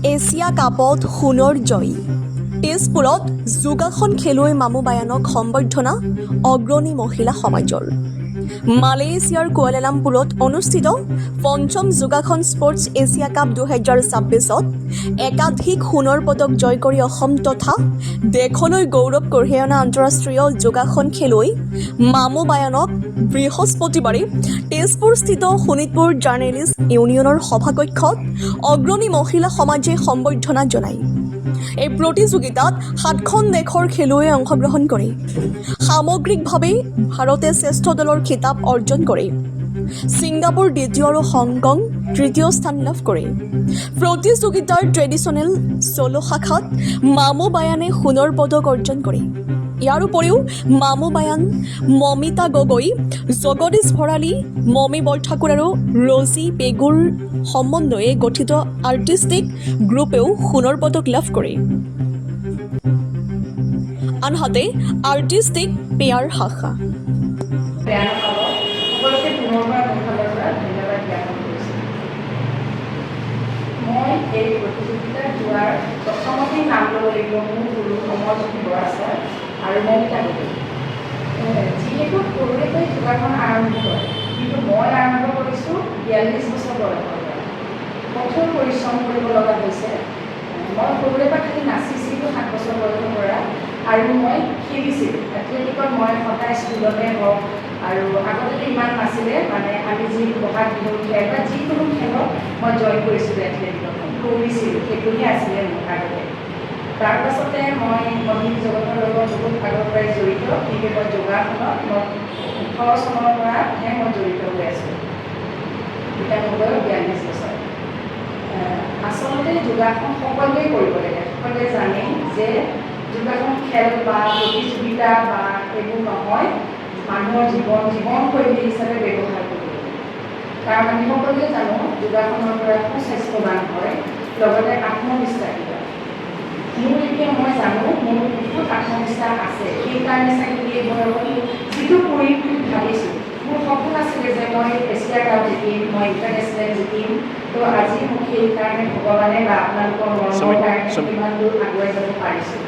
Asia কাপত সোণৰ জয় তেজপুৰত যোগাসন খেলুৱৈ মামু বায়ানক সম্বৰ্ধনা অগ্ৰণী মহিলা সমাজৰ মালয়েছিয়াৰ কুৱালালামপুৰত অনুষ্ঠিত পঞ্চম যোগাসন স্পৰ্টছ এছিয়া কাপ 2026ত একাধিক সোণৰ পদক জয় কৰি অসম তথা দেশলৈ গৌৰৱ কঢ়িয়াই অনা আন্তঃৰাষ্ট্ৰীয় যোগাসন খেলুৱৈ মামু বায়ানক বৃহস্পতিবাৰে তেজপুৰস্থিত শোণিতপুৰ জাৰ্নেলিষ্ট ইউনিয়নৰ সভাকক্ষত অগ্ৰণী মহিলা সমাজে সম্বৰ্ধনা জনায়। এই প্ৰতিযোগিতাত 7খন দেশৰ খেলুৱৈয়ে অংশগ্ৰহণ কৰে। সামগ্ৰিকভাৱে ভাৰতে শ্ৰেষ্ঠ দলৰ খিতাপ অৰ্জন কৰে। ছিংগাপুৰ দ্বিতীয় আৰু হংকং তৃতীয় স্থান লাভ কৰে। প্ৰতিযোগিতাৰ ট্ৰেডিশ্যনেল চ'ল' শাখাত মামু বায়ানে সোণৰ পদক অৰ্জন কৰে। ইয়াৰ উপৰিও মামু বায়ান, মমিতা গগৈ, জগদীশ ভৰালী, মমি বৰঠাকুৰ আৰু ৰজি পেগুৰ সমন্বয়ে গঠিত আৰ্টিষ্টিক গ্ৰুপেও সোণৰ পদক লাভ কৰে। আনহাতে আৰ্টিষ্টিক পেয়াৰ শাখা মই এই প্ৰতিযোগিতাত যোৱাৰ প্ৰথমতেই নাম ল'ব লাগিব মোৰ গুৰু সমৰজ্যোতি বৰা ছাৰ আৰু মমিতা গগৈ। যিহেতু সৰুৰে পৰাই যোগাসন আৰম্ভ কৰে, কিন্তু মই আৰম্ভ কৰিছোঁ 42 বছৰ বয়সৰ পৰা। কঠোৰ পৰিশ্ৰম কৰিব লগা হৈছে। মই সৰুৰে পৰা খালি নাচিছিলোঁ 7 বছৰ বয়সৰ পৰা, আৰু মই খেলিছিলোঁ এথলেটিকত। মই সদায় স্কুলতে হওক, আৰু আগতেতো ইমান নাছিলে, মানে আমি যি বহাগ বিহুৰ খেল বা যিকোনো খেলত মই জইন কৰিছিলোঁ এথলেটিকত, দৌৰিছিলোঁ, সেইটোহে আছিলে মোৰ আগতে। তাৰপাছতে মই মহিলা জগতৰ লগত বহুত আগৰ পৰাই জড়িত, বিশেষকৈ যোগাসনত মই 18 চনৰ পৰাহে মই জড়িত হৈ আছোঁ। এতিয়া মোৰ বয়স 42 বছৰ। আচলতে যোগাসন সকলোৱে কৰিব লাগে। সকলোৱে জানে যে যোগাসন খেল বা প্ৰতিযোগিতা বা এইবোৰ নহয়, মানুহৰ জীৱনশৈলী হিচাপে ব্যৱহাৰ কৰিব লাগে। কাৰণ আমি সকলোৱে জানো যোগাসনৰ পৰা সুস্বাস্থ্যৱান হয়, লগতে আত্মবিশ্বাসী হয়। মোৰ এতিয়া মই জানো মোৰ বহুত আত্মবিশ্বাস আছে, সেইকাৰণে চাগে এই বয়সত যিটো কৰিম বুলি ভাবিছোঁ। মোৰ সপোন আছিলে যে মই এছিয়া কাপ জিকিম, মই ইণ্টাৰনেশ্যনেল জিকিম। তো আজি মোক সেইকাৰণে ভগৱানে বা আপোনালোকৰ মৰমৰ কাৰণে কিমান দূৰ আগুৱাই যাব পাৰিছোঁ।